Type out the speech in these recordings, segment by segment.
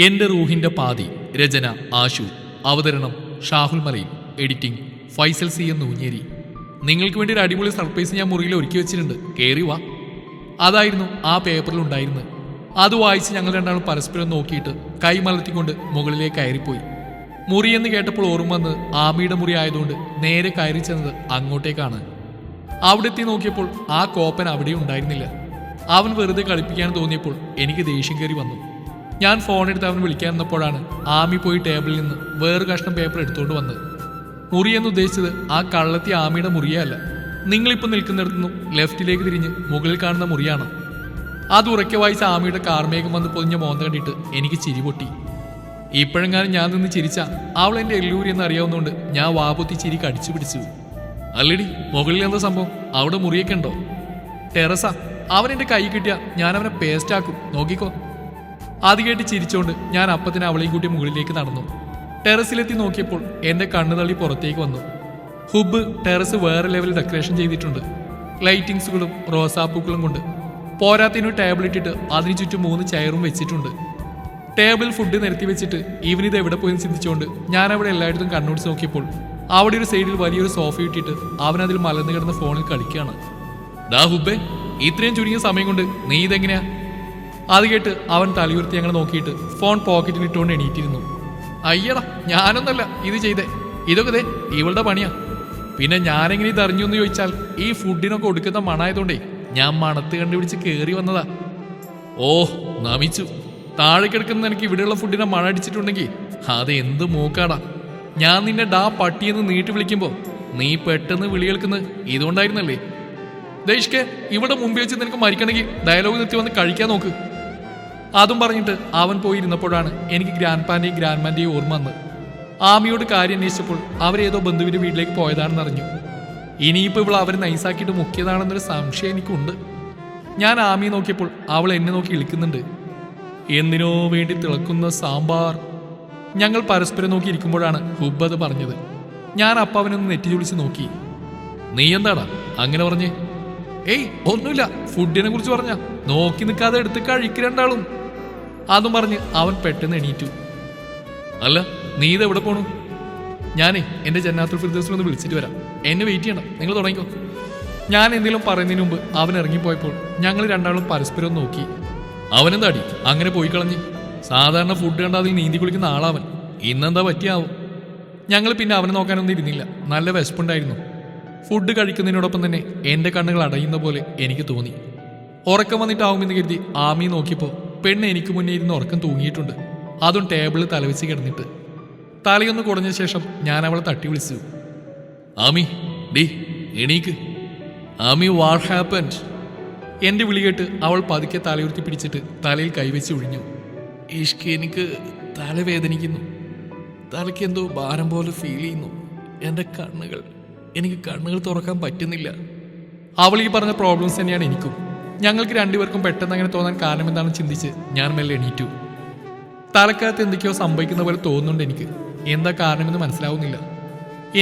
എന്റെ റൂഹിന്റെ പാതി. രചന ആശു. അവതരണം ഷാഹുൽ മലയിൽ. എഡിറ്റിംഗ് ഫൈസൽ സി എന്ന് ഊഞ്ഞേരി. നിങ്ങൾക്ക് വേണ്ടി ഒരു അടിപൊളി സർപ്രൈസ് ഞാൻ മുറിയിൽ ഒരുക്കി വെച്ചിട്ടുണ്ട്, കേറി വാ. അതായിരുന്നു ആ പേപ്പറിൽ ഉണ്ടായിരുന്നത്. അത് വായിച്ച് ഞങ്ങൾ രണ്ടാളും പരസ്പരം നോക്കിയിട്ട് കൈ മലർത്തിക്കൊണ്ട് മുകളിലേക്ക് കയറിപ്പോയി. മുറിയെന്ന് കേട്ടപ്പോൾ ഓർമ്മ വന്ന് ആമിയുടെ മുറി ആയതുകൊണ്ട് നേരെ കയറി ചെന്നത് അങ്ങോട്ടേക്കാണ്. അവിടെ എത്തി നോക്കിയപ്പോൾ ആ കോപ്പൻ അവിടെ ഉണ്ടായിരുന്നില്ല. അവൻ വെറുതെ കളിപ്പിക്കാൻ തോന്നിയപ്പോൾ എനിക്ക് ദേഷ്യം കയറി വന്നു. ഞാൻ ഫോണെടുത്ത് അവൻ വിളിക്കാൻ നിന്നപ്പോഴാണ് ആമി പോയി ടേബിളിൽ നിന്ന് വേറെ കഷ്ണം പേപ്പർ എടുത്തുകൊണ്ട് വന്നത്. മുറിയെന്ന് ഉദ്ദേശിച്ചത് ആ കള്ളത്തി ആമിയുടെ മുറിയേ അല്ല. നിങ്ങളിപ്പോൾ നിൽക്കുന്നിടത്തുനിന്നും ലെഫ്റ്റിലേക്ക് തിരിഞ്ഞ് മുകളിൽ കാണുന്ന മുറിയാണ്. അത് ഉറക്കെ വായിച്ച ആമിയുടെ കാർമേഘം വന്ന് പൊതിഞ്ഞ മോന്ത കണ്ടിട്ട് എനിക്ക് ചിരി പൊട്ടി. ഇപ്പോഴെങ്ങാനും ഞാൻ നിന്ന് ചിരിച്ച അവൾ എൻ്റെ എല്ലൂരി എന്ന് അറിയാവുന്നതുകൊണ്ട് ഞാൻ വാപൊത്തി ചിരി കടിച്ചു പിടിച്ചു. അല്ലടി, മുകളിൽ എന്താ സംഭവം? അവിടെ മുറിയൊക്കെ ഉണ്ടോ? ടെറസാ, അവൻ എൻ്റെ കൈ കിട്ടിയാൽ ഞാൻ അവനെ പേസ്റ്റാക്കും, നോക്കിക്കോ. അത് കേട്ട് ചിരിച്ചോണ്ട് ഞാൻ അപ്പത്തിന് അവളെയും കൂട്ടി മുകളിലേക്ക് നടന്നു. ടെറസിലെത്തി നോക്കിയപ്പോൾ എൻ്റെ കണ്ണു തള്ളി പുറത്തേക്ക് വന്നു. ഹുബ് ടെറസ് വേറെ ലെവലിൽ ഡെക്കറേഷൻ ചെയ്തിട്ടുണ്ട്. ലൈറ്റിങ്സുകളും റോസാപ്പൂക്കളും കൊണ്ട്. പോരാത്തിന് ടേബിൾ ഇട്ടിട്ട് അതിനു ചുറ്റും 3 ചെയറും വെച്ചിട്ടുണ്ട്. ടേബിൾ ഫുഡ് നിരത്തി വെച്ചിട്ട് ഇവനിത് എവിടെ പോയി ചിന്തിച്ചുകൊണ്ട് ഞാൻ അവിടെ എല്ലായിടത്തും കണ്ണോടിച്ച് നോക്കിയപ്പോൾ അവിടെ ഒരു സൈഡിൽ വലിയൊരു സോഫ ഇട്ടിട്ട് അവനതിൽ മലർന്നു കിടന്ന് ഫോണിൽ കളിക്കുകയാണ്. ഡാ ഹുബേ, ഇത്രയും ചുരുങ്ങിയ സമയം കൊണ്ട് നീ ഇതെങ്ങനെയാ? അത് കേട്ട് അവൻ തലയുർത്തി ഞങ്ങൾ നോക്കിയിട്ട് ഫോൺ പോക്കറ്റിൽ ഇട്ടുകൊണ്ട് എണീറ്റിരുന്നു. അയ്യടാ, ഞാനൊന്നല്ല ഇത് ചെയ്തേ, ഇതൊക്കെ ദേ ഇവളുടെ പണിയാ. പിന്നെ ഞാനെങ്ങനെ ഇത് അറിഞ്ഞു എന്ന് ചോദിച്ചാൽ ഈ ഫുഡിനൊക്കെ കൊടുക്കുന്ന മണായതുകൊണ്ടേ ഞാൻ മണത്ത് കണ്ടുപിടിച്ച് കയറി വന്നതാ. ഓ, നമിച്ചു. താഴെ കിടക്കുന്ന എനിക്ക് ഇവിടെയുള്ള ഫുഡിനെ മണ അടിച്ചിട്ടുണ്ടെങ്കിൽ അത് എന്ത് മൂക്കാടാ. ഞാൻ നിന്നെ ഡാ പട്ടിയെന്ന് നീട്ടി വിളിക്കുമ്പോൾ നീ പെട്ടെന്ന് വിളി കേൾക്കുന്നത് ഇതുകൊണ്ടായിരുന്നല്ലേ? ദേഷ്കെ, ഇവിടെ മുമ്പിൽ വെച്ച് നിനക്ക് മരിക്കണമെങ്കിൽ ഡയലോഗ് നിർത്തി വന്ന് കഴിക്കാൻ നോക്ക്. അതും പറഞ്ഞിട്ട് അവൻ പോയിരുന്നപ്പോഴാണ് എനിക്ക് ഗ്രാൻഡ്പാന്റെയും ഗ്രാൻഡ്മാന്റെയും ഓർമ്മ വന്ന്. ആമിയോട് കാര്യം അന്വേഷിച്ചപ്പോൾ അവരേതോ ബന്ധുവിന്റെ വീട്ടിലേക്ക് പോയതാണെന്ന് അറിഞ്ഞു. ഇനിയിപ്പോൾ ഇവൾ അവരെ നൈസാക്കിയിട്ട് മുക്കിയതാണെന്നൊരു സംശയം എനിക്കുണ്ട്. ഞാൻ ആമിയെ നോക്കിയപ്പോൾ അവൾ എന്നെ നോക്കി ഇളിക്കുന്നുണ്ട്. എന്തിനോ വേണ്ടി തിളക്കുന്ന സാമ്പാർ. ഞങ്ങൾ പരസ്പരം നോക്കി ഇരിക്കുമ്പോഴാണ് ഹുബ് അത് പറഞ്ഞത്. ഞാൻ അപ്പാവനൊന്ന് നെറ്റി ചൊളിച്ച് നോക്കി. നീ എന്താടാ അങ്ങനെ പറഞ്ഞേ? ഏയ് ഒന്നുമില്ല, ഫുഡിനെ കുറിച്ച് പറഞ്ഞ. നോക്കി നിൽക്കാതെ എടുത്ത് കഴിക്കരണ്ടാളും. അതും പറഞ്ഞ് അവൻ പെട്ടെന്ന് എണീറ്റു. അല്ല, നീ ഇത് എവിടെ പോണു? ഞാനേ എൻ്റെ ജന്നാത്തുൽ ഫിർദൗസിലൊന്ന് വിളിച്ചിട്ട് വരാം, എന്നെ വെയിറ്റ് ചെയ്യണം, നിങ്ങൾ തുടങ്ങിക്കോ. ഞാൻ എന്തെങ്കിലും പറയുന്നതിന് മുമ്പ് അവൻ ഇറങ്ങിപ്പോയപ്പോൾ ഞങ്ങൾ രണ്ടാളും പരസ്പരം നോക്കി. അവനെന്താടി അങ്ങനെ പോയി കളഞ്ഞ്? സാധാരണ ഫുഡ് കണ്ട അതിൽ നീന്തി കുളിക്കുന്ന ആളാവൻ. ഇന്നെന്താ പറ്റിയാവും? ഞങ്ങൾ പിന്നെ അവനെ നോക്കാനൊന്നും ഇരുന്നില്ല. നല്ല വിശപ്പുണ്ടായിരുന്നു. ഫുഡ് കഴിക്കുന്നതിനോടൊപ്പം തന്നെ എൻ്റെ കണ്ണുകൾ അടയുന്ന പോലെ എനിക്ക് തോന്നി. ഉറക്കം വന്നിട്ടാവുമെന്ന് കരുതി ആമി നോക്കിയപ്പോൾ പെണ്ണ് എനിക്ക് മുന്നേ ഇരുന്ന് ഉറക്കം തൂങ്ങിയിട്ടുണ്ട്. അതും ടേബിളിൽ തലവെച്ച് കിടന്നിട്ട്. തലയൊന്ന് കുടഞ്ഞ ശേഷം ഞാൻ അവളെ തട്ടി വിളിച്ചു. ആമി, ഡി എണീക്ക്. Ami, what happened? എൻ്റെ വിളി കേട്ട് അവൾ പതുക്കെ തലയുർത്തി പിടിച്ചിട്ട് തലയിൽ കൈവച്ച് ഒഴിഞ്ഞു. ഇഷ്ക്, എനിക്ക് തലവേദനിക്കുന്നു. തലയ്ക്ക് എന്തോ ഭാരം പോലെ ഫീൽ ചെയ്യുന്നു. എനിക്ക് കണ്ണുകൾ തുറക്കാൻ പറ്റുന്നില്ല. അവൾ ഈ പറഞ്ഞ പ്രോബ്ലംസ് തന്നെയാണ് എനിക്കും. ഞങ്ങൾക്ക് രണ്ടുപേർക്കും പെട്ടെന്ന് അങ്ങനെ തോന്നാൻ കാരണം എന്താണെന്ന് ചിന്തിച്ച് ഞാൻ മെല്ലെ എണീറ്റു. തലക്കകത്ത് എന്തൊക്കെയോ സംഭവിക്കുന്ന പോലെ തോന്നുന്നുണ്ട് എനിക്ക്. എന്താ കാരണമെന്ന് മനസ്സിലാവുന്നില്ല.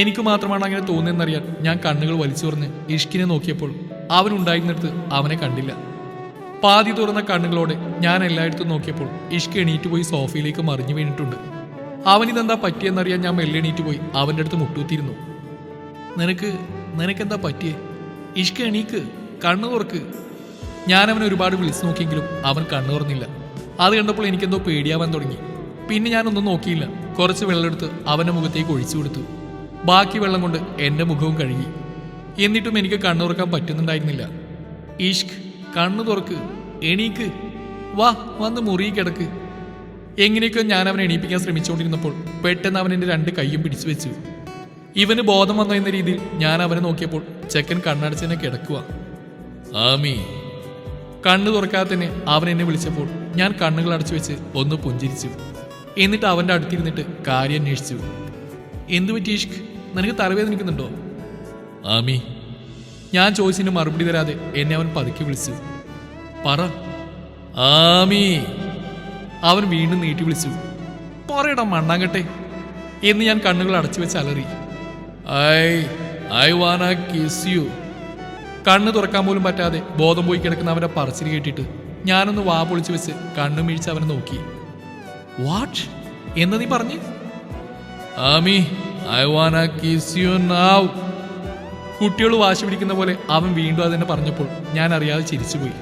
എനിക്ക് മാത്രമാണ് അങ്ങനെ തോന്നുന്നതെന്നറിയാൻ ഞാൻ കണ്ണുകൾ വലിച്ചു തുറന്ന് ഇഷ്കിനെ നോക്കിയപ്പോൾ അവനുണ്ടായിരുന്നിടത്ത് അവനെ കണ്ടില്ല. പാതി തുറന്ന കണ്ണുകളോടെ ഞാൻ എല്ലായിടത്തും നോക്കിയപ്പോൾ ഇഷ്ക് എണീറ്റ് പോയി സോഫയിലേക്ക് മറിഞ്ഞു വീണിട്ടുണ്ട്. അവനിതെന്താ പറ്റിയെന്നറിയാൻ ഞാൻ മെല്ലെ എണീറ്റ് പോയി അവൻ്റെ അടുത്ത് മുട്ടൂത്തിയിരുന്നു. നിനക്കെന്താ പറ്റിയേ? ഇഷ്ക്, എണീക്ക്, കണ്ണു തുറക്ക്. ഞാൻ അവനെ ഒരുപാട് വിളിച്ചു നോക്കിയെങ്കിലും അവൻ കണ്ണു തുറന്നില്ല. അത് കണ്ടപ്പോൾ എനിക്കെന്തോ പേടിയാവാൻ തുടങ്ങി. പിന്നെ ഞാനൊന്നും നോക്കിയില്ല. കുറച്ച് വെള്ളമെടുത്ത് അവൻ്റെ മുഖത്തേക്ക് ഒഴിച്ചു കൊടുത്തു. ബാക്കി വെള്ളം കൊണ്ട് എൻ്റെ മുഖവും കഴുകി. എന്നിട്ടും എനിക്ക് കണ്ണു തുറക്കാൻ പറ്റുന്നുണ്ടായിരുന്നില്ല. ഇഷ്ക്, കണ്ണു തുറക്ക്, എണീക്ക്, വാ, വന്ന് മുറി കിടക്ക്. എങ്ങനെയൊക്കെ ഞാൻ അവനെ എണീപ്പിക്കാൻ ശ്രമിച്ചുകൊണ്ടിരുന്നപ്പോൾ പെട്ടെന്ന് അവൻ എൻ്റെ 2 കൈയും പിടിച്ചു വെച്ചു. ഇവന് ബോധം വന്നോ എന്ന രീതിയിൽ ഞാൻ അവനെ നോക്കിയപ്പോൾ ചെക്കൻ കണ്ണടച്ചെന്നെ കിടക്കുക. ആമി. കണ്ണു തുറക്കാതെ തന്നെ അവൻ എന്നെ വിളിച്ചപ്പോൾ ഞാൻ കണ്ണുകൾ അടച്ചു വെച്ച് ഒന്ന് പുഞ്ചിരിച്ചു. എന്നിട്ട് അവൻ്റെ അടുത്തിരുന്നിട്ട് കാര്യം അന്വേഷിച്ചു. എന്തു പറ്റി ഇഷ്ക്? നിനക്ക് തലവേദനിക്കുന്നുണ്ടോ? ആമി. ഞാൻ ചോദിച്ചതിന് മറുപടി തരാതെ എന്നെ അവൻ പതുക്കി വിളിച്ചു. പറ. ആമി. അവൻ വീണ്ടും നീട്ടി വിളിച്ചു. പറയടാ മണ്ണാങ്കട്ടെ എന്ന് ഞാൻ കണ്ണുകൾ അടച്ചു വെച്ച് അലറി. I wanna kiss you. കണ്ണ് തുറക്കാൻ പോലും പറ്റാതെ ബോധം പോയി കിടക്കുന്ന അവൻ്റെ പറച്ചിൽ കേട്ടിട്ട് ഞാനൊന്ന് വാ പൊളിച്ചു വെച്ച് കണ്ണു വീഴ്ച അവനെ നോക്കി. വാട്ട് എന്ന് നീ പറഞ്ഞ്? Aami I wanna kiss you now. കുട്ടികൾ വാശി പിടിക്കുന്ന പോലെ അവൻ വീണ്ടും അതെന്നെ പറഞ്ഞപ്പോൾ ഞാൻ അറിയാതെ ചിരിച്ചുപോയി.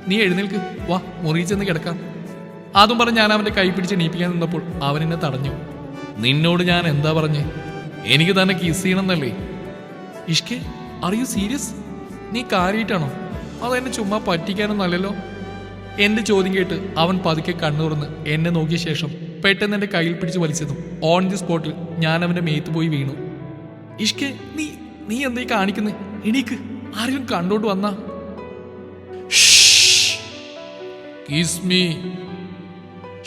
നീ എഴുന്നേൽക്ക്, വാ മുറിയിൽ ചെന്ന് കിടക്കാം. അതും പറഞ്ഞ് ഞാൻ അവൻ്റെ കൈ പിടിച്ച് എണീപ്പിക്കാൻ നിന്നപ്പോൾ അവൻ എന്നെ തടഞ്ഞു. നിന്നോട് ഞാൻ എന്താ പറഞ്ഞേ? എനിക്ക് തന്നെ കിസ് ചെയ്യണമെന്നല്ലേ? ഇഷ്കെ ആർ യു സീരിയസ്? നീ കാര്യമായിട്ടാണോ? അതെന്നെ ചുമ്മാ പറ്റിക്കാനൊന്നല്ലല്ലോ. എന്റെ ചോദ്യം കേട്ട് അവൻ പതുക്കെ കണ്ണു തുറന്ന് എന്നെ നോക്കിയ ശേഷം പെട്ടെന്ന് എന്റെ കയ്യിൽ പിടിച്ച് വലിച്ചതും ഓൺ ദി സ്പോട്ടിൽ ഞാൻ അവന്റെ മേത്ത് പോയി വീണു. ഇഷ്കെ നീ നീ എന്തേ കാണിക്കുന്നേ? എണീക്ക്, ആരെങ്കിലും കണ്ടോണ്ട് വന്നാ. Kiss me.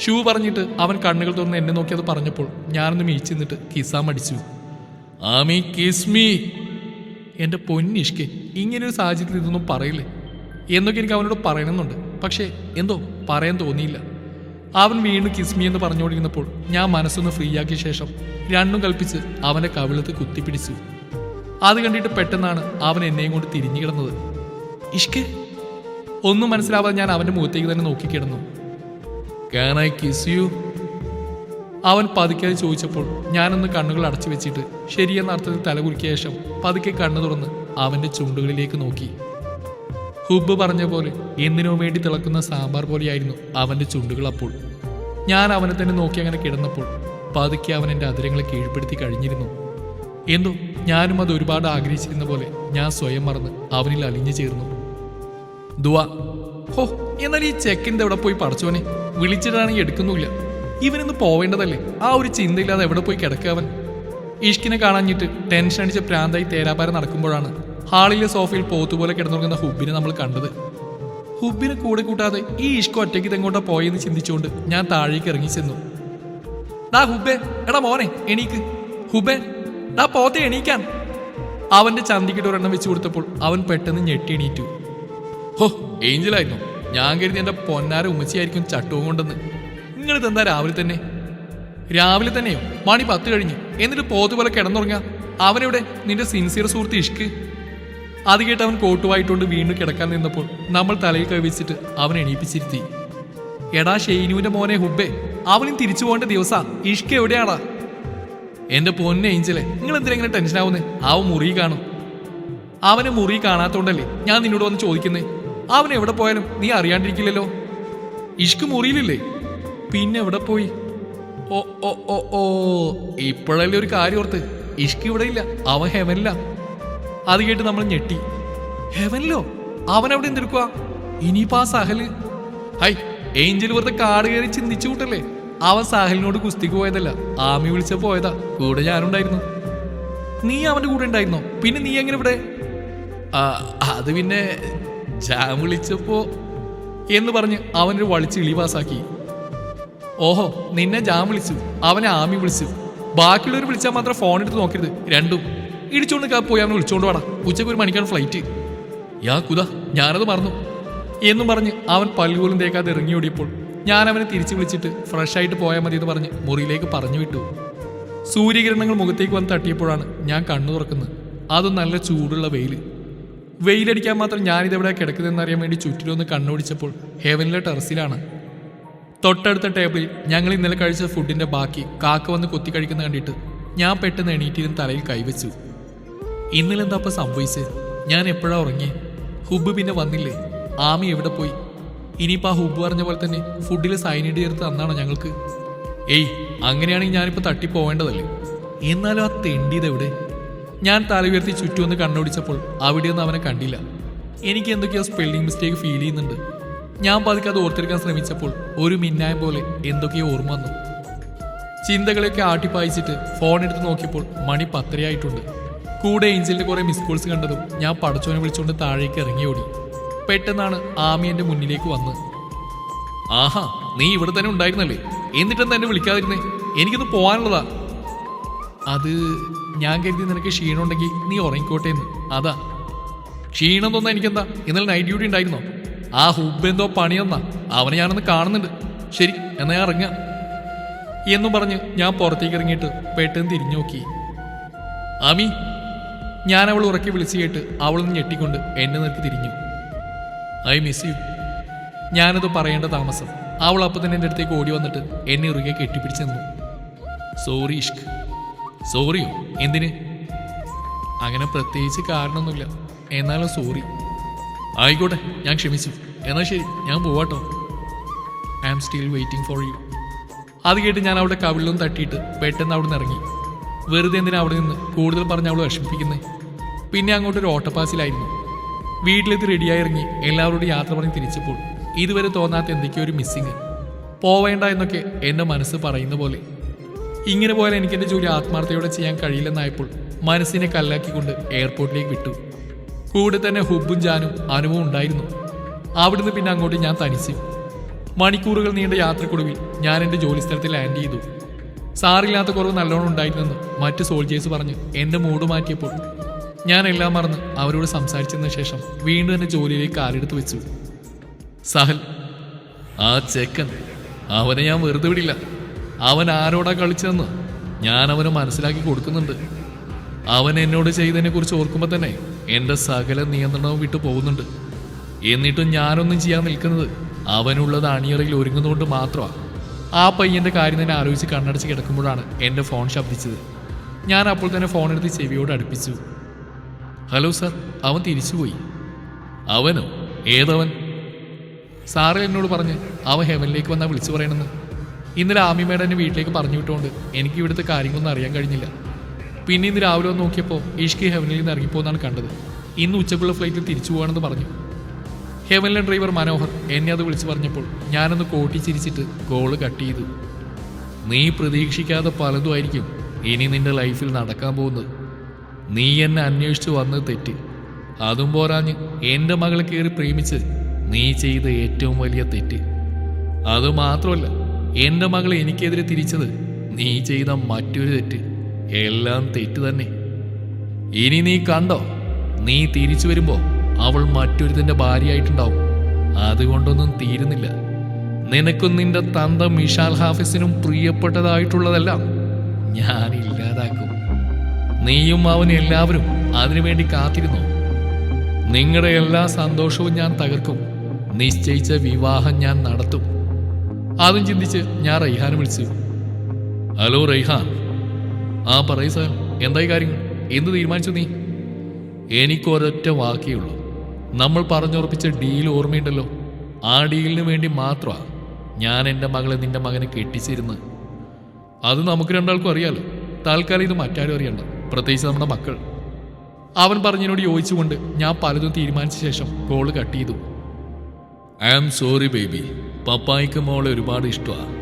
ഷൂ പറഞ്ഞിട്ട് അവൻ കണ്ണുകൾ തുറന്ന് എന്നെ നോക്കി അത് പറഞ്ഞപ്പോൾ ഞാനൊന്ന് മീച്ചു നിന്നിട്ട് കിസാൻ മടിച്ചു. Ami kiss me. എന്റെ പൊന്നിഷ്കെ, ഇങ്ങനെയൊരു സാഹചര്യത്തിൽ ഇതൊന്നും പറയില്ലേ എന്നൊക്കെ എനിക്ക് അവനോട് പറയണമെന്നുണ്ട്. പക്ഷേ എന്തോ പറയാൻ തോന്നിയില്ല. അവൻ വീണ്ടും കിസ്മി എന്ന് പറഞ്ഞുകൊണ്ടിരുന്നപ്പോൾ ഞാൻ മനസ്സൊന്ന് ഫ്രീ ആക്കിയ ശേഷം രണ്ടും കൽപ്പിച്ച് അവന്റെ കവിളത്ത് കുത്തിപ്പിടിച്ചു. അത് കണ്ടിട്ട് പെട്ടെന്നാണ് അവൻ എന്നെയും കൊണ്ട് തിരിഞ്ഞു കിടന്നത്. ഇഷ്കെ. ഒന്നും മനസ്സിലാവാതെ ഞാൻ അവന്റെ മുഖത്തേക്ക് തന്നെ നോക്കിക്കിടന്നു. Can I kiss you? അവൻ പതുക്കെ ചോദിച്ചപ്പോൾ ഞാനൊന്ന് കണ്ണുകൾ അടച്ചു വെച്ചിട്ട് ശരിയെന്ന അർത്ഥത്തിൽ തലകുലുക്കിയ ശേഷം പതുക്കെ കണ്ണു തുറന്ന് അവന്റെ ചുണ്ടുകളിലേക്ക് നോക്കി. ഹുബ് പറഞ്ഞ പോലെ എന്തിനോ വേണ്ടി തിളക്കുന്ന സാമ്പാർ പോലെയായിരുന്നു അവന്റെ ചുണ്ടുകൾ. അപ്പോൾ ഞാൻ അവനെ തന്നെ നോക്കി അങ്ങനെ കിടന്നപ്പോൾ പതുക്കെ അവൻ എൻ്റെ അതിരങ്ങളെ കീഴ്പ്പെടുത്തി കഴിഞ്ഞിരുന്നു. എന്തോ ഞാനും അത് ഒരുപാട് ആഗ്രഹിച്ചിരുന്ന പോലെ ഞാൻ സ്വയം മറന്ന് അവനിൽ അലിഞ്ഞു ചേർന്നു. ദുവാ. ഹോ, എന്നാൽ ഈ ചെക്കിൻ്റെ എവിടെ പോയി പടച്ചോനെ? വിളിച്ചിട്ടാണെങ്കിൽ എടുക്കുന്നില്ല. ഇവനൊന്ന് പോവേണ്ടതല്ലേ? ആ ഒരു ചിന്തയില്ലാതെ എവിടെ പോയി കിടക്കുക അവൻ? ഇഷ്കിനെ കാണാഞ്ഞിട്ട് ടെൻഷൻ അടിച്ച പ്രാന്തായി തേരാപാരം നടക്കുമ്പോഴാണ് ഹാളിലെ സോഫയിൽ പോത്തുപോലെ കിടന്നുറങ്ങുന്ന ഹുബിനെ നമ്മൾ കണ്ടത്. ഹുബിനെ കൂടെ കൂട്ടാതെ ഈ ഇഷ്ക് ഒറ്റയ്ക്ക് ഇതെങ്ങോട്ടാ പോയെന്ന് ചിന്തിച്ചുകൊണ്ട് ഞാൻ താഴേക്ക് ഇറങ്ങി ചെന്നു. ഡാ ഹുബേ, എടാ മോനെ എണീക്ക്. ഹുബേ, ഡാ പോത്തെ എണീക്കാൻ. അവന്റെ ചന്തിക്കിട്ട് ഒരെണ്ണം വെച്ച് കൊടുത്തപ്പോൾ അവൻ പെട്ടെന്ന് ഞെട്ടി എണീറ്റു. ഹോ, ഏഞ്ചലായിരുന്നു. ഞാൻ കരുതി എന്റെ പൊന്നാര ഉമ്മച്ചിയായിരിക്കും ചട്ടവും കൊണ്ടെന്ന്. നിങ്ങളിതെന്താ രാവിലെ തന്നെ? രാവിലെ തന്നെയോ? മണി 10 കഴിഞ്ഞു. എന്നിട്ട് പോത്തുപോലെ കിടന്നുറങ്ങാ. അവനെവിടെ നിന്റെ സിൻസിയർ സുഹൃത്ത് ഇഷ്ക്? അത് കേട്ട് അവൻ കോട്ടുവായിട്ടുണ്ട് വീണ്ടും കിടക്കാൻ നിന്നപ്പോൾ നമ്മൾ തലയിൽ കവിച്ചിട്ട് അവൻ എണീപ്പിച്ചിരുത്തി. എടാ ഷെയ്നുവിന്റെ മോനെ ഹുബേ, അവനും തിരിച്ചു പോകേണ്ട ദിവസാ. ഇഷ്ക് എവിടെയാടാ? എന്റെ പൊന്നെ ഏഞ്ചലെ, നിങ്ങൾ എന്തിനെങ്ങനെ ടെൻഷൻ ആവുന്നേ? അവൻ മുറി കാണും. അവനെ മുറി കാണാത്തോണ്ടല്ലേ ഞാൻ നിന്നോട് വന്ന് ചോദിക്കുന്നേ. അവൻ എവിടെ പോയാലും നീ അറിയാണ്ടിരിക്കില്ലല്ലോ. ഇഷ്ക് മുറിയിലില്ലേ? പിന്നെ എവിടെ പോയി? ഓ ഓ ഓ ഓ, ഇപ്പോഴല്ലേ ഒരു കാര്യം ഓർത്ത്. ഇഷ്ക് ഇവിടെ ഇല്ല, അവൻ ഹെവനില്ല. അത് കേട്ട് നമ്മൾ ഞെട്ടി. ഹെവനിലോ? അവനവിടെ എന്തെടുക്കുക? ഇനിയിപ്പോ ആ സഹല്? ഹൈ, ഏഞ്ചൽ വെറുതെ കാട് കയറി ചിന്തിച്ചു കൂട്ടല്ലേ. അവൻ സാഹലിനോട് കുസ്തിക്ക് പോയതല്ല, ആമി വിളിച്ച പോയതാ. കൂടെ ഞാനുണ്ടായിരുന്നു. നീ അവന്റെ കൂടെ ഉണ്ടായിരുന്നോ? പിന്നെ നീ എങ്ങനെ ഇവിടെ? അത് പിന്നെ ജാം വിളിച്ചപ്പോ എന്ന് പറഞ്ഞ് അവനൊരു വളിച്ച് ഇളിവാസാക്കി. ഓഹോ, നിന്നെ ജാം വിളിച്ചു, അവനെ ആമി വിളിച്ചു. ബാക്കിയുള്ളവർ വിളിച്ചാൽ മാത്രം ഫോൺ എടുത്ത് നോക്കരുത്. രണ്ടും ഇടിച്ചോണ്ട് പോയി അവനെ വിളിച്ചോണ്ട് വാടാ. ഉച്ചയ്ക്ക് 1 മണിക്കാണ് ഫ്ലൈറ്റ്. യാ കുതാ, ഞാനത് മറന്നു എന്നും പറഞ്ഞ് അവൻ പല്ലുപോലും തേക്കാതെ ഇറങ്ങി ഓടിയപ്പോൾ ഞാൻ അവനെ തിരിച്ചു വിളിച്ചിട്ട് ഫ്രഷ് ആയിട്ട് പോയാൽ മതി എന്ന് പറഞ്ഞ് മുറിയിലേക്ക് പറഞ്ഞു വിട്ടു. സൂര്യകിരണങ്ങൾ മുഖത്തേക്ക് വന്ന് തട്ടിയപ്പോഴാണ് ഞാൻ കണ്ണു തുറക്കുന്നത്. അതും നല്ല ചൂടുള്ള വെയിലടിക്കാൻ മാത്രം ഞാനിതെവിടെ കിടക്കുന്നതെന്നറിയാൻ വേണ്ടി ചുറ്റിലൊന്ന് കണ്ണോടിച്ചപ്പോൾ ഹെവനിലെ ടെറസിലാണ്. തൊട്ടടുത്ത ടേബിളിൽ ഞങ്ങൾ ഇന്നലെ കഴിച്ച ഫുഡിന്റെ ബാക്കി കാക്ക വന്ന് കൊത്തി കഴിക്കുന്ന കണ്ടിട്ട് ഞാൻ പെട്ടെന്ന് എണീറ്റിരുന്ന് തലയിൽ കൈവച്ചു. ഇന്നലെ എന്താ അപ്പം സംഭവിച്ചത്? ഞാൻ എപ്പോഴാ ഉറങ്ങിയേ? ഹുബ് പിന്നെ വന്നില്ലേ? ആമി എവിടെ പോയി? ഇനിയിപ്പോൾ ആ ഹുബ് പറഞ്ഞ പോലെ തന്നെ ഫുഡിൽ സൈനൈഡ് ചേർത്ത് തന്നാണോ ഞങ്ങൾക്ക്? ഏയ്, അങ്ങനെയാണെങ്കിൽ ഞാനിപ്പോൾ തട്ടിപ്പോവേണ്ടതല്ലേ. എന്നാലും ആ തെണ്ടിയതെവിടെ? ഞാൻ തല ഉയർത്തി ചുറ്റുമൊന്ന് കണ്ണോടിച്ചപ്പോൾ അവിടെയൊന്നും അവനെ കണ്ടില്ല. എനിക്ക് എന്തൊക്കെയോ സ്പെല്ലിംഗ് മിസ്റ്റേക്ക് ഫീൽ ചെയ്യുന്നുണ്ട്. ഞാൻ പതുക്കെ അത് ഓർത്തെടുക്കാൻ ശ്രമിച്ചപ്പോൾ ഒരു മിന്നായം പോലെ എന്തൊക്കെയോ ഓർമ്മ വന്നു. ചിന്തകളൊക്കെ ആട്ടിപ്പായിച്ചിട്ട് ഫോൺ എടുത്ത് നോക്കിയപ്പോൾ മണി 10 കൂടെ ഏഞ്ചലിന്റെ കുറെ മിസ് കോൾസ് കണ്ടതും ഞാൻ പടച്ചോനെ വിളിച്ചുകൊണ്ട് താഴേക്ക് ഇറങ്ങി ഓടി. പെട്ടെന്നാണ് ആമി എന്റെ മുന്നിലേക്ക് വന്ന്. ആഹാ, നീ ഇവിടെ തന്നെ ഉണ്ടായിരുന്നല്ലേ? എന്നിട്ടെന്താ എന്നെ വിളിക്കാതിരുന്നേ? എനിക്കൊന്ന് പോകാനുള്ളതാ. അത് ഞാൻ കരുതി നിനക്ക് ക്ഷീണമുണ്ടെങ്കിൽ നീ ഉറങ്ങിക്കോട്ടെ എന്ന്. അതാ. ക്ഷീണം തോന്നാ എനിക്കെന്താ? ഇന്നലെ നൈറ്റ് ഡ്യൂട്ടി ഉണ്ടായിരുന്നോ? ആ ഹുബ് എന്തോ പണിയെന്നാ, അവനെ ഞാനൊന്ന് കാണുന്നുണ്ട്. ശരി, എന്നാ ഞാൻ ഇറങ്ങാം എന്നും പറഞ്ഞ് ഞാൻ പുറത്തേക്ക് ഇറങ്ങിയിട്ട് പെട്ടെന്ന് തിരിഞ്ഞു നോക്കി. ആമി. ഞാൻ അവൾ ഉറക്കി വിളിച്ചു കേട്ട് അവളൊന്ന് ഞെട്ടിക്കൊണ്ട് എന്നെ നിനക്ക് തിരിഞ്ഞു. I miss you. ഞാനത് പറയേണ്ട താമസം അവൾ അപ്പം തന്നെ എൻ്റെ അടുത്തേക്ക് ഓടി വന്നിട്ട് എന്നെ ഇറുകെ കെട്ടിപ്പിടിച്ച് നിന്നു. സോറി ഇഷ്ക്. സോറിയോ? എന്തിന്? അങ്ങനെ പ്രത്യേകിച്ച് കാരണമൊന്നുമില്ല, എന്നാലും സോറി. ആയിക്കോട്ടെ, ഞാൻ ക്ഷമിച്ചു. എന്നാൽ ശരി, ഞാൻ പോവാട്ടോ. I am still waiting for you. അത് കേട്ട് ഞാൻ അവിടെ കവിളിലും തട്ടിയിട്ട് പെട്ടെന്ന് അവിടെ നിന്ന് ഇറങ്ങി. വെറുതെ എന്തിനാ അവിടെ നിന്ന് കൂടുതൽ പറഞ്ഞ് അവൾ വിഷമിപ്പിക്കുന്നേ? പിന്നെ അങ്ങോട്ടൊരു ഓട്ടപ്പാസിലായിരുന്നു. വീട്ടിലെത്തി റെഡിയായി ഇറങ്ങി എല്ലാവരോടും യാത്ര പറഞ്ഞ് തിരിച്ചപ്പോൾ ഇതുവരെ തോന്നാത്ത എന്തൊക്കെയോ ഒരു മിസ്സിങ്. പോവേണ്ട എന്നൊക്കെ എൻ്റെ മനസ്സ് പറയുന്ന പോലെ. ഇങ്ങനെ പോയാൽ എനിക്ക് എൻ്റെ ജോലി ആത്മാർത്ഥയോടെ ചെയ്യാൻ കഴിയില്ലെന്നായപ്പോൾ മനസ്സിനെ കല്ലാക്കിക്കൊണ്ട് എയർപോർട്ടിലേക്ക് വിട്ടു. കൂടെ തന്നെ ഹുബും ജാനും അനുവും ഉണ്ടായിരുന്നു. അവിടുന്ന് പിന്നെ അങ്ങോട്ട് ഞാൻ തനിച്ചു. മണിക്കൂറുകൾ നീണ്ട യാത്രക്കൊടുവിൽ ഞാൻ എൻ്റെ ജോലി സ്ഥലത്ത് ലാൻഡ് ചെയ്തു. സാറില്ലാത്ത കുറവ് നല്ലോണം ഉണ്ടായിരുന്നെന്ന് മറ്റ് സോൾജേഴ്സ് പറഞ്ഞ് എൻ്റെ മൂഡ് മാറ്റിയപ്പോൾ ഞാൻ എല്ലാം മറന്ന് അവരോട് സംസാരിച്ചതിന് ശേഷം വീണ്ടും എൻ്റെ ജോലിയിലേക്ക് കാലെടുത്ത് വെച്ചു. സഹൽ, ആ ചെക്കൻ, അവനെ ഞാൻ വെറുതെ വിടില്ല. അവൻ ആരോടാ കളിച്ചതെന്ന് ഞാൻ അവന് മനസ്സിലാക്കി കൊടുക്കുന്നുണ്ട്. അവൻ എന്നോട് ചെയ്തതിനെക്കുറിച്ച് ഓർക്കുമ്പോൾ തന്നെ എൻ്റെ സകല നിയന്ത്രണവും വിട്ടു പോകുന്നുണ്ട്. എന്നിട്ടും ഞാനൊന്നും ചെയ്യാൻ നിൽക്കുന്നത് അവനുള്ളത് അണിയറയിൽ ഒരുങ്ങുന്നതുകൊണ്ട് മാത്രമാണ്. ആ പയ്യൻ്റെ കാര്യം തന്നെ ആലോചിച്ച് കണ്ണടച്ച് കിടക്കുമ്പോഴാണ് എൻ്റെ ഫോൺ ശബ്ദിച്ചത്. ഞാൻ അപ്പോൾ തന്നെ ഫോൺ എടുത്ത് ചെവിയോട് അടുപ്പിച്ചു. Hello sir. അവൻ തിരിച്ചുപോയി. അവനോ? ഏതവൻ? സാറ് എന്നോട് പറഞ്ഞ് അവൻ ഹെവനിലേക്ക് വന്നാൽ വിളിച്ചു പറയണമെന്ന്. ഇന്നലെ ആമി മേഡം എന്നെ വീട്ടിലേക്ക് പറഞ്ഞു വിട്ടുകൊണ്ട് എനിക്ക് ഇവിടുത്തെ കാര്യങ്ങളൊന്നും അറിയാൻ കഴിഞ്ഞില്ല. പിന്നെ ഇന്ന് രാവിലെ വന്ന് നോക്കിയപ്പോൾ ഇഷ്കി ഹെവനിൽ നിന്ന് ഇറങ്ങിപ്പോന്നാണ് കണ്ടത്. ഇന്ന് ഉച്ചക്കുള്ള ഫ്ലൈറ്റിൽ തിരിച്ചു പോകണമെന്ന് പറഞ്ഞു. ഹെവനിലെ ഡ്രൈവർ മനോഹർ എന്നെ അത് വിളിച്ചു പറഞ്ഞപ്പോൾ ഞാനൊന്ന് കോട്ടിച്ചിരിച്ചിട്ട് കോള് കട്ട് ചെയ്തു. നീ പ്രതീക്ഷിക്കാതെ പലതുമായിരിക്കും ഇനി നിന്റെ ലൈഫിൽ നടക്കാൻ പോകുന്നത്. നീ എന്നെ അന്വേഷിച്ച് വന്നത് തെറ്റ്. അതും പോരാഞ്ഞ് എൻ്റെ മകളെ കയറി പ്രേമിച്ച് നീ ചെയ്ത ഏറ്റവും വലിയ തെറ്റ്. അതുമാത്രമല്ല, എൻ്റെ മകൾ എനിക്കെതിരെ തിരിച്ചത് നീ ചെയ്ത മറ്റൊരു തെറ്റ്. എല്ലാം തെറ്റ് തന്നെ. ഇനി നീ കണ്ടോ, നീ തിരിച്ചു വരുമ്പോൾ അവൾ മറ്റൊരുത്തൻ്റെ ഭാര്യയായിട്ടുണ്ടാവും. അതുകൊണ്ടൊന്നും തീരുന്നില്ല. നിനക്കും നിന്റെ തന്ത മിഷാൽ ഹാഫിസിനും പ്രിയപ്പെട്ടതായിട്ടുള്ളതെല്ലാം ഞാൻ ഇല്ലാതാക്കും. നീയും അവൻ എല്ലാവരും അതിനുവേണ്ടി കാത്തിരുന്നു. നിങ്ങളുടെ എല്ലാ സന്തോഷവും ഞാൻ തകർക്കും. നിശ്ചയിച്ച വിവാഹം ഞാൻ നടത്തും. അതും ചിന്തിച്ച് ഞാൻ റൈഹാനെ വിളിച്ചു. ഹലോ റൈഹാൻ. ആ പറയൂ സാർ, എന്തായി കാര്യങ്ങൾ? എന്ത് തീരുമാനിച്ചു നീ? എനിക്കൊരൊറ്റ വാക്കേ ഉള്ളൂ. നമ്മൾ പറഞ്ഞുറപ്പിച്ച ഡീൽ ഓർമ്മയുണ്ടല്ലോ? ആ ഡീലിന് വേണ്ടി മാത്രമാണ് ഞാൻ എൻ്റെ മകളെ നിന്റെ മകനെ കെട്ടിച്ചിരുന്നത്. അത് നമുക്ക് രണ്ടാൾക്കും അറിയാലോ. തൽക്കാലം ഇത് മറ്റാരും അറിയണ്ട, പ്രത്യേകിച്ച് നമ്മുടെ മക്കൾ. അവൻ പറഞ്ഞതിനോട് യോജിച്ചുകൊണ്ട് ഞാൻ പലതും തീരുമാനിച്ച ശേഷം കോള് കട്ട് ചെയ്തു. I am sorry baby. പപ്പായിക്ക് മോളെ ഒരുപാട് ഇഷ്ടമാണ്.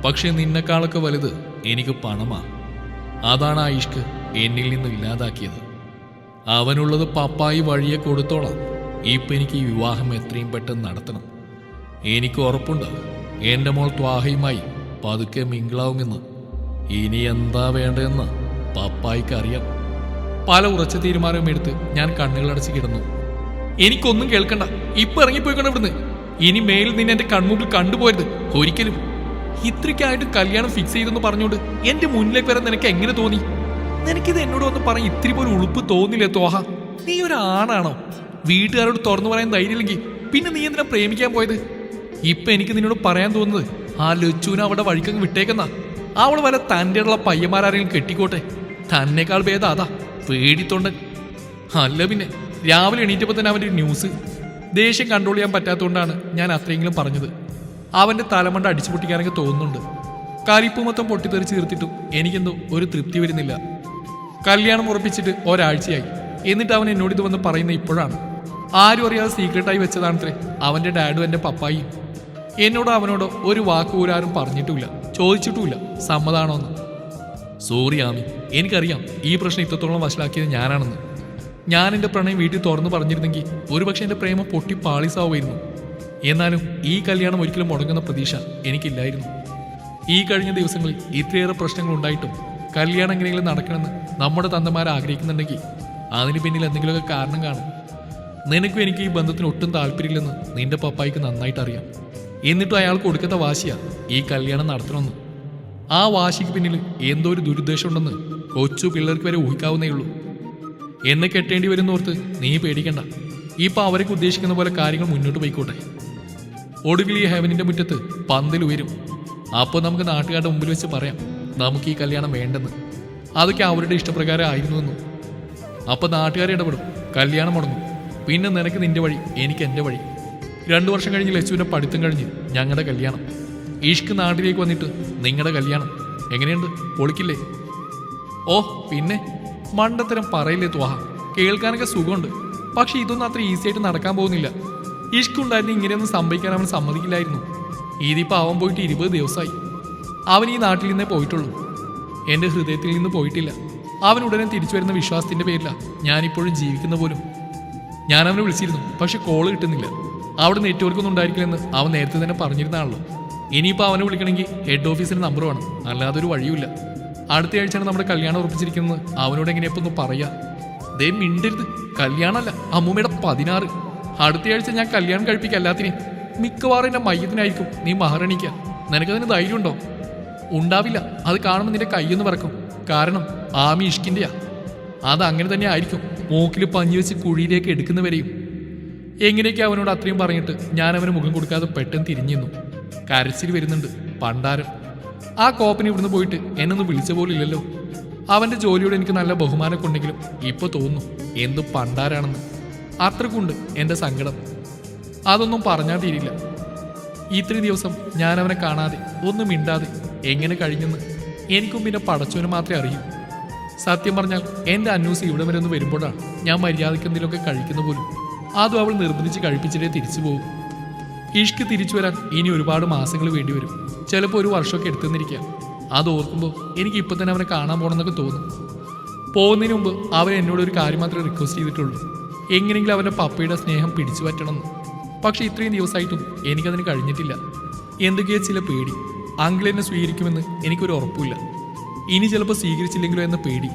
പക്ഷെ നിന്നെക്കാളൊക്കെ വലുത് എനിക്ക് പണമാണ്. അതാണ് ആ ഇഷ്ക് എന്നിൽ നിന്ന് ഇല്ലാതാക്കിയത്. അവനുള്ളത് പപ്പായി വഴിയെ കൊടുത്തോളാം. ഇപ്പം എനിക്ക് ഈ വിവാഹം എത്രയും പെട്ടെന്ന് നടത്തണം. എനിക്ക് ഉറപ്പുണ്ട് എൻ്റെ മോൾ ത്വാഹയുമായി പതുക്കെ മിങ്കിളാവുമെന്ന്. ഇനി എന്താ വേണ്ടതെന്ന് പപ്പായിക്ക് അറിയാം. പല ഉറച്ച തീരുമാനവും എടുത്ത് ഞാൻ കണ്ണുകളടച്ച് കിടന്നു. എനിക്കൊന്നും കേൾക്കണ്ട, ഇപ്പൊ ഇറങ്ങിപ്പോയിക്കൊണ്ട് ഇവിടുന്ന്. ഇനി മേലിൽ നിന്നെ എന്റെ കൺമുമ്പിൽ കണ്ടുപോയത് ഒരിക്കലും. ഇത്രയ്ക്കായിട്ട് കല്യാണം ഫിക്സ് ചെയ്തെന്ന് പറഞ്ഞുകൊണ്ട് എന്റെ മുന്നിലേക്ക് വരാൻ നിനക്ക് എങ്ങനെ തോന്നി? നിനക്കിത് എന്നോട് വന്ന് പറഞ്ഞ് ഇത്തിരി പോലും ഉളുപ്പ് തോന്നില്ലേ ത്വാഹ? നീ ഒരാണാണോ? വീട്ടുകാരോട് തുറന്നു പറയാൻ ധൈര്യമില്ലെങ്കിൽ പിന്നെ നീ എന്തിനാ പ്രേമിക്കാൻ പോയത്? ഇപ്പൊ എനിക്ക് നിന്നോട് പറയാൻ തോന്നുന്നത് ആ ലച്ചുവിനെ അവിടെ വഴിക്കങ്ങ് വിട്ടേക്കുന്ന. അവൾ വല്ല തൻ്റെ ഉള്ള പയ്യന്മാരാരെങ്കിലും കെട്ടിക്കോട്ടെ. തന്നേക്കാൾ ഭേദം അതാ പേടിത്തൊണ്ടൻ. അല്ല പിന്നെ രാവിലെ എണീറ്റപ്പോൾ തന്നെ അവൻ്റെ ന്യൂസ്. ദേഷ്യം കൺട്രോൾ ചെയ്യാൻ പറ്റാത്തതുകൊണ്ടാണ് ഞാൻ അത്രയെങ്കിലും പറഞ്ഞത്. അവൻ്റെ തലമണ്ട അടിച്ചു പൊട്ടിക്കാനൊക്കെ തോന്നുന്നുണ്ട്. കലിപ്പ് മൊത്തം പൊട്ടിത്തെറിച്ച് തീർത്തിട്ടും എനിക്കെന്തോ ഒരു തൃപ്തി വരുന്നില്ല. കല്യാണം ഉറപ്പിച്ചിട്ട് ഒരാഴ്ചയായി. എന്നിട്ട് അവൻ എന്നോട് ഇത് വന്ന് പറയുന്ന ഇപ്പോഴാണ്. ആരും അറിയാതെ സീക്രട്ടായി വെച്ചതാണത്രേ അവൻ്റെ ഡാഡും എൻ്റെ പപ്പായും. എന്നോടോ അവനോടോ ഒരു വാക്കുകൂരാരും പറഞ്ഞിട്ടുമില്ല, ചോദിച്ചിട്ടുമില്ല സമ്മതാണോന്ന്. സോറി ആമി, എനിക്കറിയാം ഈ പ്രശ്നം ഇത്രത്തോളം വഷളാക്കിയത് ഞാനാണെന്ന്. ഞാൻ എൻ്റെ പ്രണയം വീട്ടിൽ തുറന്നു പറഞ്ഞിരുന്നെങ്കിൽ ഒരുപക്ഷെ എൻ്റെ പ്രേമം പൊട്ടി പാളിസാവുമായിരുന്നു. എന്നാലും ഈ കല്യാണം ഒരിക്കലും മുടങ്ങുന്ന പ്രതീക്ഷ എനിക്കില്ലായിരുന്നു. ഈ കഴിഞ്ഞ ദിവസങ്ങളിൽ ഇത്രയേറെ പ്രശ്നങ്ങൾ ഉണ്ടായിട്ടും കല്യാണം എങ്ങനെയെങ്കിലും നടക്കണമെന്ന് നമ്മുടെ തന്തമാർ ആഗ്രഹിക്കുന്നുണ്ടെങ്കിൽ അതിന് പിന്നിൽ എന്തെങ്കിലുമൊക്കെ കാരണം കാണും. നിനക്കും എനിക്ക് ഈ ബന്ധത്തിന് ഒട്ടും താല്പര്യമില്ലെന്ന് നിന്റെ പപ്പായിക്ക് നന്നായിട്ട് അറിയാം. എന്നിട്ടും അയാൾ കൊടുക്കുന്ന വാശിയാ ഈ കല്യാണം നടത്തണമെന്ന്. ആ വാശിക്ക് പിന്നിൽ എന്തോ ഒരു ദുരുദ്ദേശം ഉണ്ടെന്ന് കൊച്ചു പിള്ളേർക്ക് വരെ ഊഹിക്കാവുന്നേ ഉള്ളൂ. എന്നെ കെട്ടേണ്ടി വരുന്നോർത്ത് നീ പേടിക്കണ്ട. ഇപ്പം അവരൊക്കെ ഉദ്ദേശിക്കുന്ന പോലെ കാര്യങ്ങൾ മുന്നോട്ട് പോയിക്കോട്ടെ. ഒടുവിൽ ഈ ഹെവനിന്റെ മുറ്റത്ത് പന്തൽ ഉയരും. അപ്പോൾ നമുക്ക് നാട്ടുകാരുടെ മുമ്പിൽ വെച്ച് പറയാം നമുക്ക് ഈ കല്യാണം വേണ്ടെന്ന്. അതൊക്കെ അവരുടെ ഇഷ്ടപ്രകാരം ആയിരുന്നുവെന്നും. അപ്പോൾ നാട്ടുകാരെ ഇടപെടും, കല്യാണം മുടങ്ങും. പിന്നെ നിനക്ക് നിന്റെ വഴി, എനിക്ക് എൻ്റെ വഴി. 2 വർഷം കഴിഞ്ഞ് ലച്ചുവിൻ്റെ പഠിത്തം കഴിഞ്ഞ് ഞങ്ങളുടെ കല്യാണം. ഇഷ്ക് നാട്ടിലേക്ക് വന്നിട്ട് നിങ്ങളുടെ കല്യാണം. എങ്ങനെയുണ്ട്? പൊളിക്കില്ലേ? ഓ പിന്നെ മണ്ടത്തരം പറയില്ലേ ത്വാഹ, കേൾക്കാനൊക്കെ സുഖമുണ്ട്. പക്ഷെ ഇതൊന്നും അത്ര ഈസി ആയിട്ട് നടക്കാൻ പോകുന്നില്ല. ഇഷ്ക് ഉണ്ടായിരുന്നു ഇങ്ങനെയൊന്നും സംഭവിക്കാൻ അവൻ സമ്മതിക്കില്ലായിരുന്നു. ഇതിപ്പോൾ അവൻ പോയിട്ട് 20 ദിവസമായി. അവൻ ഈ നാട്ടിൽ നിന്നേ പോയിട്ടുള്ളൂ, എൻ്റെ ഹൃദയത്തിൽ നിന്ന് പോയിട്ടില്ല. അവൻ ഉടനെ തിരിച്ചു വരുന്ന വിശ്വാസത്തിൻ്റെ പേരിലാണ് ഞാനിപ്പോഴും ജീവിക്കുന്ന പോലും. ഞാൻ അവനെ വിളിച്ചിരുന്നു, പക്ഷെ കോള് കിട്ടുന്നില്ല. അവിടെ നെറ്റ്വർക്കൊന്നും ഉണ്ടായിരിക്കില്ലെന്ന് അവൻ നേരത്തെ തന്നെ പറഞ്ഞിരുന്നാണല്ലോ. ഇനിയിപ്പോൾ അവനെ വിളിക്കണമെങ്കിൽ ഹെഡ് ഓഫീസിൻ്റെ നമ്പർ വേണം, അല്ലാതെ ഒരു വഴിയുമില്ല. അടുത്ത ആഴ്ചയാണ് നമ്മുടെ കല്യാണം ഉറപ്പിച്ചിരിക്കുന്നത്. അവനോട് എങ്ങനെയപ്പോൾ പറയാ? ദേ മിണ്ടരുത്, കല്യാണമല്ല അമ്മൂമ്മയുടെ 16. അടുത്ത ആഴ്ച ഞാൻ കല്യാണം കഴിപ്പിക്കുക. എല്ലാത്തിനെയും മിക്കവാറും എൻ്റെ മയ്യത്തിനായിരിക്കും നീ മഹാറാണിക്കുക. നിനക്കതിന് ധൈര്യമുണ്ടോ? ഉണ്ടാവില്ല. അത് കാണുമ്പോൾ നിന്റെ കൈയൊന്ന് പറക്കും. കാരണം ആമി ഇഷ്കിൻ്റെയാ. അത് അങ്ങനെ തന്നെ ആയിരിക്കും, മൂക്കിൽ പഞ്ഞി വെച്ച് കുഴിയിലേക്ക് എടുക്കുന്നവരെയും. എങ്ങനെയൊക്കെ അവനോട് അത്രയും പറഞ്ഞിട്ട് ഞാൻ അവന് മുഖം കൊടുക്കാതെ പെട്ടെന്ന് തിരിഞ്ഞു. കരച്ചിൽ വരുന്നുണ്ട് പണ്ടാരം. ആ കോപ്പന് ഇവിടുന്ന് പോയിട്ട് എന്നൊന്ന് വിളിച്ച പോലും ഇല്ലല്ലോ. അവൻ്റെ ജോലിയോട് എനിക്ക് നല്ല ബഹുമാനമൊക്കെ ഉണ്ടെങ്കിലും ഇപ്പോൾ തോന്നുന്നു എന്ത് പണ്ടാരാണെന്ന്. അത്രക്കുണ്ട് എൻ്റെ സങ്കടം. അതൊന്നും പറഞ്ഞാൽ തീരില്ല. ഇത്രയും ദിവസം ഞാൻ അവനെ കാണാതെ ഒന്നും മിണ്ടാതെ എങ്ങനെ കഴിഞ്ഞെന്ന് എനിക്കും പിന്നെ പടച്ചവന് മാത്രമേ അറിയൂ. സത്യം പറഞ്ഞാൽ എൻ്റെ അന്വേഷി ഇവിടെ വരെ ഒന്ന് വരുമ്പോഴാണ് ഞാൻ മര്യാദയ്ക്ക് എന്തെങ്കിലുമൊക്കെ കഴിക്കുന്ന പോലും. അതും അവൾ നിർബന്ധിച്ച് കഴിപ്പിച്ചിട്ടേ തിരിച്ചു പോകും. ഇഷ്ക് തിരിച്ചു വരാൻ ഇനി ഒരുപാട് മാസങ്ങൾ വേണ്ടി വരും. ചിലപ്പോൾ 1 വർഷമൊക്കെ എടുത്തെന്നിരിക്കാം. അത് ഓർക്കുമ്പോൾ എനിക്ക് ഇപ്പം തന്നെ അവനെ കാണാൻ പോകണമെന്നൊക്കെ തോന്നും. പോകുന്നതിന് മുമ്പ് അവൻ എന്നോടൊരു കാര്യം മാത്രമേ റിക്വസ്റ്റ് ചെയ്തിട്ടുള്ളൂ, എങ്ങനെയെങ്കിലും അവൻ്റെ പപ്പയുടെ സ്നേഹം പിടിച്ചു പറ്റണമെന്ന്. പക്ഷെ ഇത്രയും ദിവസമായിട്ടും എനിക്കതിന് കഴിഞ്ഞിട്ടില്ല. എന്തൊക്കെയോ ചില പേടി. അങ്കിൾ എന്നെ സ്വീകരിക്കുമെന്ന് എനിക്കൊരു ഉറപ്പില്ല. ഇനി ചിലപ്പോൾ സ്വീകരിച്ചില്ലെങ്കിലോ എന്ന പേടി.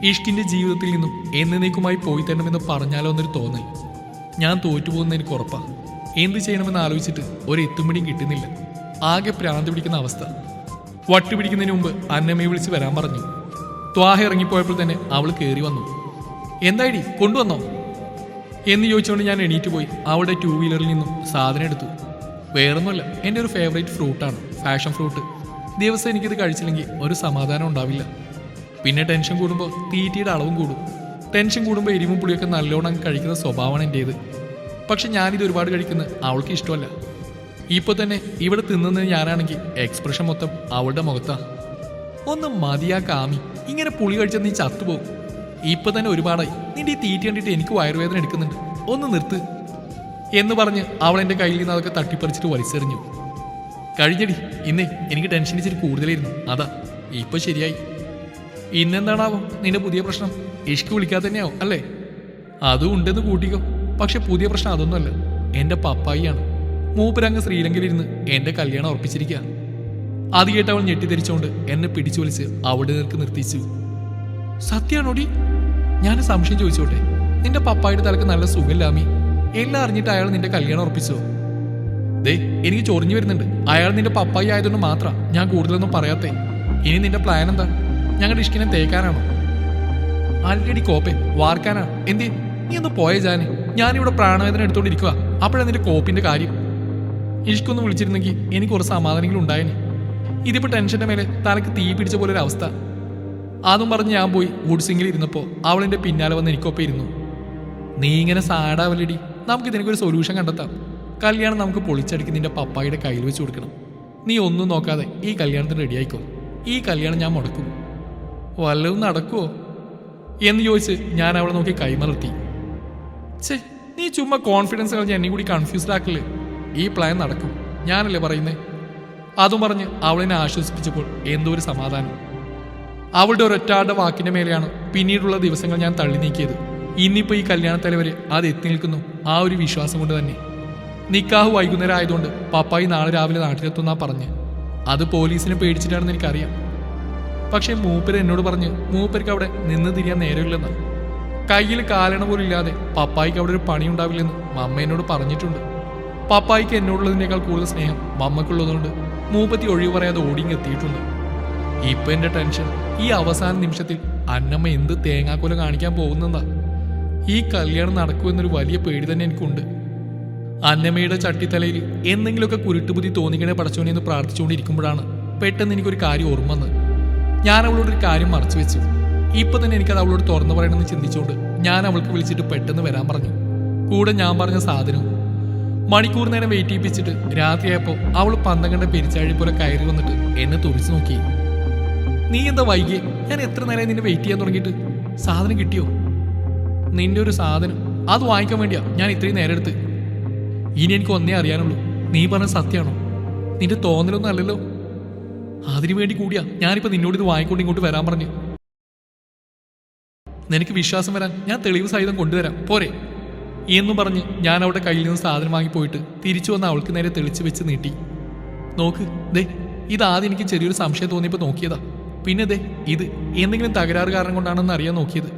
ഇഷ്കിൻ്റെ ജീവിതത്തിൽ നിന്നും എന്നേക്കുമായി പോയി തരണമെന്ന് പറഞ്ഞാലോ എന്നൊരു തോന്നൽ. ഞാൻ തോറ്റുപോകുന്ന എനിക്ക് ഉറപ്പാണ്. എന്ത് ചെയ്യണമെന്ന് ആലോചിച്ചിട്ട് ഒരു എത്തുമണിയും കിട്ടുന്നില്ല. ആകെ പ്രാന്ത് പിടിക്കുന്ന അവസ്ഥ. വട്ടി പിടിക്കുന്നതിന് മുമ്പ് അന്നമ്മയെ വിളിച്ച് വരാൻ പറഞ്ഞു. ത്വാഹ ഇറങ്ങിപ്പോയപ്പോൾ തന്നെ അവൾ കയറി വന്നു. എന്തായിടി, കൊണ്ടുവന്നോ എന്ന് ചോദിച്ചുകൊണ്ട് ഞാൻ എണീറ്റ് പോയി അവളുടെ 2 വീലറിൽ നിന്നും സാധനം എടുത്തു. വേറൊന്നുമല്ല, എൻ്റെ ഒരു ഫേവറേറ്റ് ഫ്രൂട്ടാണ്, ഫാഷൻ ഫ്രൂട്ട്. ദിവസം എനിക്കിത് കഴിച്ചില്ലെങ്കിൽ ഒരു സമാധാനം ഉണ്ടാവില്ല. പിന്നെ ടെൻഷൻ കൂടുമ്പോൾ തീറ്റയുടെ അളവും കൂടും. ടെൻഷൻ കൂടുമ്പോൾ എരിവും പുളിയൊക്കെ നല്ലോണം കഴിക്കുന്ന സ്വഭാവമാണ് എൻ്റേത്. പക്ഷെ ഞാനിത് ഒരുപാട് കഴിക്കുന്നത് അവൾക്ക് ഇഷ്ടമല്ല. ഇപ്പോൾ തന്നെ ഇവിടെ തിന്നുന്നത് ഞാനാണെങ്കിൽ എക്സ്പ്രഷൻ മൊത്തം അവളുടെ മുഖത്താ. ഒന്ന് മതിയാ കാമി, ഇങ്ങനെ പുളി കഴിച്ചാൽ നീ ചത്തുപോകും. ഇപ്പം തന്നെ ഒരുപാടായി. നിന്റെ ഈ തീറ്റ കണ്ടിട്ട് എനിക്ക് വയറുവേദന എടുക്കുന്നുണ്ട്, ഒന്ന് നിർത്ത് എന്ന് പറഞ്ഞ് അവൾ എൻ്റെ കയ്യിൽ നിന്ന് അതൊക്കെ തട്ടിപ്പറിച്ചിട്ട് വലിച്ചെറിഞ്ഞു. കഴിഞ്ഞടി, ഇന്നേ എനിക്ക് ടെൻഷൻ ഇച്ചിരി കൂടുതലായിരുന്നു, അതാ. ഇപ്പം ശരിയായി. ഇന്നെന്താണാവോ നിന്റെ പുതിയ പ്രശ്നം? ഇഷ്ക് വിളിക്കാതെ തന്നെയാവും അല്ലേ? അതും ഉണ്ടെന്ന് കൂട്ടിക്കോ. പക്ഷെ പുതിയ പ്രശ്നം അതൊന്നുമല്ല, എൻ്റെ പപ്പായിയാണ്. മൂപ്പരങ്ങ് ശ്രീലങ്കയിലിരുന്ന് എൻ്റെ കല്യാണം ഉറപ്പിച്ചിരിക്കുക. അത് കേട്ട് അവൾ ഞെട്ടിദ്ധരിച്ചുകൊണ്ട് എന്നെ പിടിച്ചു വലിച്ച് അവിടെ നിൽക്ക് നിർത്തിച്ചു. സത്യമാണോടി? ഞാൻ സംശയം ചോദിച്ചോട്ടെ, നിന്റെ പപ്പായുടെ തലക്ക് നല്ല സുഖമില്ലാമി. എല്ലാം അറിഞ്ഞിട്ട് അയാൾ നിന്റെ കല്യാണം ഉറപ്പിച്ചോ? ദേ എനിക്ക് ചൊറിഞ്ഞു വരുന്നുണ്ട്. അയാൾ നിന്റെ പപ്പായി ആയതുകൊണ്ട് മാത്രം ഞാൻ കൂടുതലൊന്നും പറയാത്തേ. ഇനി നിന്റെ പ്ലാൻ എന്താ? ഞങ്ങളുടെ ഇഷ്കിനെ തേക്കാനാണോ? ആൾറെഡി കോപ്പേ വാർക്കാനാണ്. എന്തേ നീ ഒന്ന് പോയ ജാനെ? ഞാനിവിടെ പ്രാണവേദന എടുത്തോണ്ടിരിക്കുക. അപ്പോഴാണ് നിന്റെ കോപ്പിന്റെ കാര്യം. ഇഷ്കൊന്ന് വിളിച്ചിരുന്നെങ്കിൽ എനിക്ക് കുറച്ച് സമാധാനങ്ങളും ഉണ്ടായേനെ. ഇതിപ്പോൾ ടെൻഷന്റെ മേലെ തലക്ക് തീ പിടിച്ച പോലെ ഒരു അവസ്ഥ. അതും പറഞ്ഞ് ഞാൻ പോയി വുഡ് സിംഗിൽ ഇരുന്നപ്പോൾ അവൾ എൻ്റെ പിന്നാലെ വന്ന് എനിക്കൊപ്പം ഇരുന്നു. നീ ഇങ്ങനെ സാഡാവല്ലടി, നമുക്ക് ഇതിനൊരു സൊല്യൂഷൻ കണ്ടെത്താം. കല്യാണം നമുക്ക് പൊളിച്ചടിക്ക് നിന്റെ പപ്പായുടെ കയ്യിൽ വെച്ച് കൊടുക്കണം. നീ ഒന്നും നോക്കാതെ ഈ കല്യാണത്തിന് റെഡിയായിക്കോ. ഈ കല്യാണം ഞാൻ മുടക്കും. വല്ലതും നടക്കുമോ എന്ന് ചോദിച്ച് ഞാൻ അവളെ നോക്കി കൈമലർത്തി. ഛേ, നീ ചുമ്മാ കോൺഫിഡൻസ് കളഞ്ഞ് എന്നെ കൂടി കൺഫ്യൂസ്ഡ് ആക്കില്ലേ. ഈ പ്ലാൻ നടക്കും, ഞാനല്ലേ പറയുന്നേ. അതും പറഞ്ഞ് അവളെന്നെ ആശ്വസിപ്പിച്ചപ്പോൾ എന്തോ ഒരു സമാധാനം. അവളുടെ ഒരൊറ്റാളുടെ വാക്കിന്റെ മേലെയാണ് പിന്നീടുള്ള ദിവസങ്ങൾ ഞാൻ തള്ളി നീക്കിയത്. ഇന്നിപ്പോൾ ഈ കല്യാണത്തലവരെ അത് എത്തി നിൽക്കുന്നു ആ ഒരു വിശ്വാസം കൊണ്ട് തന്നെ. നിക്കാഹ് വൈകുന്നേരം ആയതുകൊണ്ട് പപ്പായി നാളെ രാവിലെ നാട്ടിലെത്തുന്നാ പറഞ്ഞ്. അത് പോലീസിനെ പേടിച്ചിട്ടാണെന്ന് എനിക്കറിയാം. പക്ഷെ മൂപ്പര് എന്നോട് പറഞ്ഞ് മൂപ്പർക്ക് അവിടെ നിന്ന് തിരിയാൻ നേരമില്ലെന്ന്. കയ്യിൽ കാലണ പോലും ഇല്ലാതെ പപ്പായിക്ക് അവിടെ ഒരു പണി ഉണ്ടാവില്ലെന്ന് മമ്മ എന്നോട് പറഞ്ഞിട്ടുണ്ട്. പപ്പായിക്ക് എന്നോടുള്ളതിനേക്കാൾ കൂടുതൽ സ്നേഹം മമ്മക്കുള്ളതുകൊണ്ട് മൂപ്പത്തി ഒഴിവ് പറയാതെ ഓടിങ്ങ് എത്തിയിട്ടുണ്ട്. ഇപ്പൊ എന്റെ ടെൻഷൻ ഈ അവസാന നിമിഷത്തിൽ അന്നമ്മ എന്ത് തേങ്ങാക്കൊല കാണിക്കാൻ പോകുന്നതാ. ഈ കല്യാണം നടക്കുമെന്നൊരു വലിയ പേടി തന്നെ എനിക്കുണ്ട്. അന്നമ്മയുടെ ചട്ടിത്തലയിൽ എന്തെങ്കിലുമൊക്കെ കുരുട്ടുബുദ്ധി തോന്നിക്കണേ പടച്ചോനെ എന്ന് പ്രാർത്ഥിച്ചുകൊണ്ടിരിക്കുമ്പോഴാണ് പെട്ടെന്ന് എനിക്കൊരു കാര്യം ഓർമ്മ വന്നത്. ഞാൻ അവളോടൊരു കാര്യം മറച്ചു വെച്ചു. ഇപ്പൊ തന്നെ എനിക്കത് അവളോട് തുറന്നു പറയണമെന്ന് ചിന്തിച്ചുകൊണ്ട് ഞാൻ അവൾക്ക് വിളിച്ചിട്ട് പെട്ടെന്ന് വരാൻ പറഞ്ഞു. കൂടെ ഞാൻ പറഞ്ഞ സാധനവും. മണിക്കൂർ നേരം വെയിറ്റ് ചെയ്യിപ്പിച്ചിട്ട് രാത്രിയായപ്പോൾ അവൾ പന്തകണ്ട പെരിച്ചാഴി പോലെ കയറി വന്നിട്ട് എന്നെ തുറിച്ചു നോക്കി. നീ എന്താ വൈകിയേ? ഞാൻ എത്ര നേരം നിന്നെ വെയിറ്റ് ചെയ്യാൻ തുടങ്ങിയിട്ട്. സാധനം കിട്ടിയോ? നിന്റെ ഒരു സാധനം അത് വാങ്ങിക്കാൻ വേണ്ടിയാ ഞാൻ ഇത്രയും നേരം എടുത്ത്. ഇനി എനിക്ക് ഒന്നേ അറിയാനുള്ളൂ, നീ പറഞ്ഞ സത്യമാണോ? നിന്റെ തോന്നലൊന്നും അല്ലല്ലോ. അതിനു വേണ്ടി കൂടിയാ ഞാനിപ്പോ നിന്നോട് ഇത് വാങ്ങിക്കൊണ്ട് ഇങ്ങോട്ട് വരാൻ പറഞ്ഞു. നിനക്ക് വിശ്വാസം വരാൻ ഞാൻ തെളിവ് സഹിതം കൊണ്ടുവരാം, പോരെ എന്നും പറഞ്ഞ് ഞാൻ അവളുടെ കയ്യിൽ നിന്ന് സാധനം വാങ്ങിപ്പോയിട്ട് തിരിച്ചു വന്ന് അവൾക്ക് നേരെ തെളിച്ച് വെച്ച് നീട്ടി. നോക്ക് ദേ, ഇതാദ്യം എനിക്ക് ചെറിയൊരു സംശയം തോന്നിയപ്പോൾ നോക്കിയതാ. പിന്നെ ദേ ഇത് എന്തെങ്കിലും തകരാറ് കാരണം കൊണ്ടാണെന്ന് അറിയാൻ നോക്കിയത്.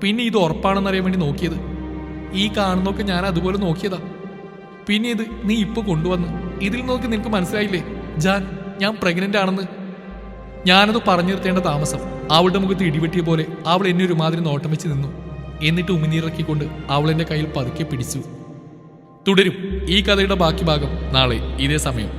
പിന്നെ ഇത് ഉറപ്പാണെന്ന് അറിയാൻ വേണ്ടി നോക്കിയത്. ഈ കാണുന്നൊക്കെ ഞാൻ അതുപോലെ നോക്കിയതാ. പിന്നെ ഇത് നീ ഇപ്പൊ കൊണ്ടുവന്ന് ഇതിൽ നോക്കി നിനക്ക് മനസ്സിലായില്ലേ ജാൻ, ഞാൻ പ്രഗ്നന്റ് ആണെന്ന്. ഞാനത് പറഞ്ഞു നിർത്തേണ്ട താമസം. അവളുടെ മുഖത്ത് ഇടിവെട്ടിയ പോലെ അവൾ എന്നെ ഒരുമാതിരി നോട്ടം വെച്ച് നിന്നു. എന്നിട്ട് ഉമിനീറിറക്കിക്കൊണ്ട് അവൾ എൻ്റെ കയ്യിൽ പതുക്കെ പിടിച്ചു. തുടരും ഈ കഥയുടെ ബാക്കി ഭാഗം നാളെ ഇതേ സമയം.